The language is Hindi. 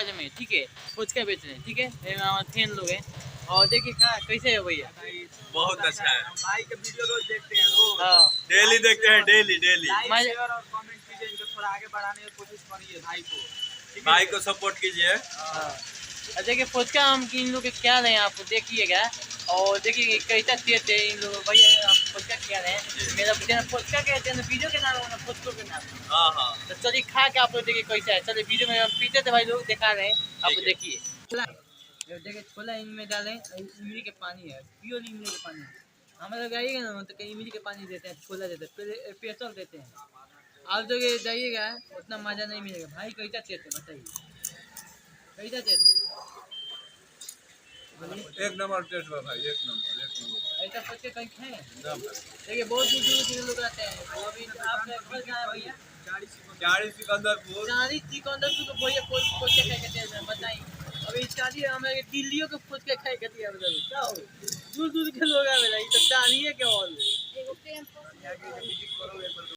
में, ठीक है, फुचका बेच रहे हैं, ठीक है, तीन लोग हैं। और देखिए क्या कैसे है भैया, बहुत अच्छा है। भाई के वीडियो रोज देखते हैं, रोज डेली देखते हैं, डेली लाइक शेयर और कमेंट कीजिए, इनको थोड़ा आगे बढ़ाने की कोशिश करिए भाई को सपोर्ट कीजिए। देखिए फुचका हम इन लोग के क्या रहे हैं, आप देखिएगा। और देखिए कैसा देते हैं इन लोग, भैया हम फुचका क्या रहे हैं, मेरा फुचका कहते हैं, वीडियो के नाम है फुचको के नाम। हाँ हाँ, तो चलिए खा के आप लोग देखिए कैसा है। चलिए वीडियो में हम पीछे से भाई लोग दिखा रहे हैं, आप देखिए। देखिए छोला इनमें डालें, इमली के पानी है, प्योर इमली के पानी है। हम लोग आइएगा ना तो कहीं इमली के पानी देते हैं, छोला देते हैं, फिर पेट्रोल देते हैं। आप जो जाइएगा उतना मज़ा नहीं मिलेगा। भाई कैसा टेस्ट है बताइए, कैसा टेस्ट है? एक नंबर टेस्ट है भाई, एक नंबर। ऐसा सोच के कहीं खाए देखिए, बहुत दूर दूर के लोग आते हैं। तो अभी आप घर कहाँ है भैया? चारी सिकंदरपुर। चारी सिकंदरपुर को भैया खोज के खाए कहते हैं, बताइए। अभी चारी हमारे दिल्लियों को खोज के खाए कहती है, क्या हो दूर दूर के लोग आए, तो चारिए के और